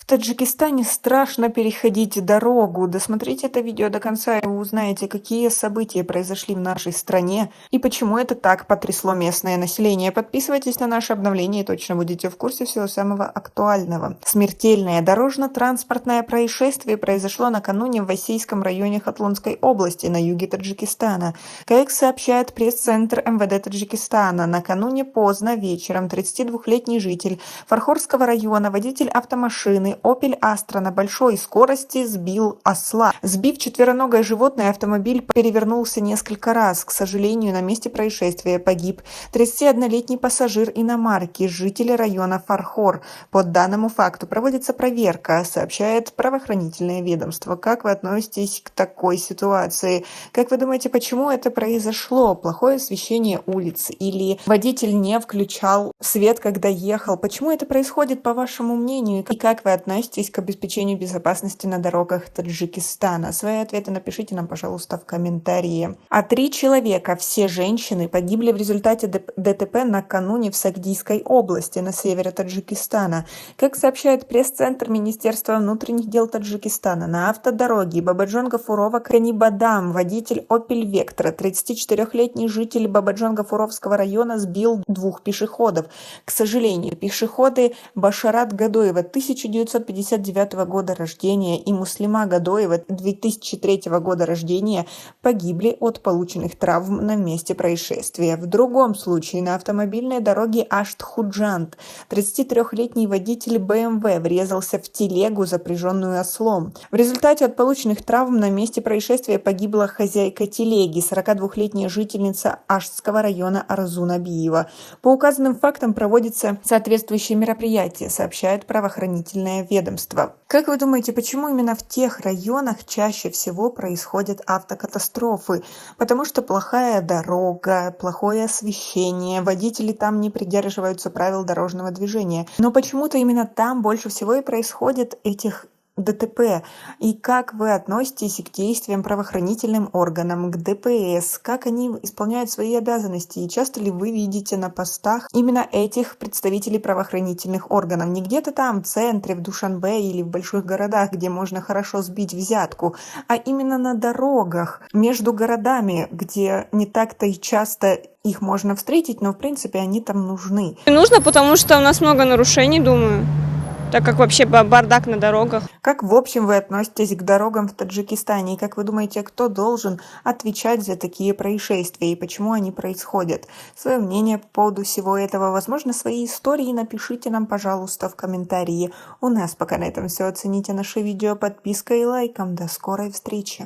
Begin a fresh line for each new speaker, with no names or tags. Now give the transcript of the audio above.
Таджикистане страшно переходить дорогу. Досмотрите это видео до конца, и вы узнаете, какие события произошли в нашей стране и почему это так потрясло местное население. Подписывайтесь на наше обновление и точно будете в курсе всего самого актуального. Смертельное дорожно-транспортное происшествие произошло накануне в Васейском районе Хатлонской области на юге Таджикистана. Как сообщает пресс-центр МВД Таджикистана, накануне поздно вечером 32-летний житель Фархорского района, водитель автомашины Opel Astra на большой скорости сбил осла. Сбив четвероногое животное, автомобиль перевернулся несколько раз. К сожалению, на месте происшествия погиб 31-летний пассажир иномарки, житель района Фархор. По данному факту проводится проверка, сообщает правоохранительное ведомство. Как вы относитесь к такой ситуации? Как вы думаете, почему это произошло? Плохое освещение улиц или водитель не включал свет, когда ехал? Почему это происходит, по вашему мнению? И как вы относитесь к обеспечению безопасности на дорогах Таджикистана? Свои ответы напишите нам, пожалуйста, в комментарии. 3 человека, все женщины, погибли в результате ДТП накануне в Сагдийской области на севере Таджикистана. Как сообщает пресс-центр Министерства внутренних дел Таджикистана, на автодороге Бабаджон-Гафурова-Канибадам водитель Opel Vectra, 34-летний житель Бабаджон-Гафуровского района, сбил 2 пешеходов. К сожалению, пешеходы Башарат Гадоева 1959 года рождения и Муслима Гадоева 2003 года рождения погибли от полученных травм на месте происшествия. В другом случае на автомобильной дороге Ашт-Худжант 33-летний водитель BMW врезался в телегу, запряженную ослом. В результате от полученных травм на месте происшествия погибла хозяйка телеги, 42-летняя жительница Аштского района Арзу Набиева. По указанным фактам проводится соответствующие мероприятия, сообщает правоохранительное ведомство. Как вы думаете, почему именно в тех районах чаще всего происходят автокатастрофы? Потому что плохая дорога, плохое освещение, водители там не придерживаются правил дорожного движения. Но почему-то именно там больше всего и происходит этих ДТП. И как вы относитесь к действиям правоохранительным органам, к ДПС, как они исполняют свои обязанности, и часто ли вы видите на постах именно этих представителей правоохранительных органов? Не где-то там в центре, в Душанбе или в больших городах, где можно хорошо сбить взятку, а именно на дорогах, между городами, где не так-то и часто их можно встретить, но в принципе они там нужны.
Нужно, потому что у нас много нарушений, думаю, так как вообще бардак на дорогах.
Как в общем вы относитесь к дорогам в Таджикистане? И как вы думаете, кто должен отвечать за такие происшествия и почему они происходят? Свое мнение по поводу всего этого, возможно, свои истории напишите нам, пожалуйста, в комментарии. У нас пока на этом все. Оцените наше видео подпиской и лайком. До скорой встречи!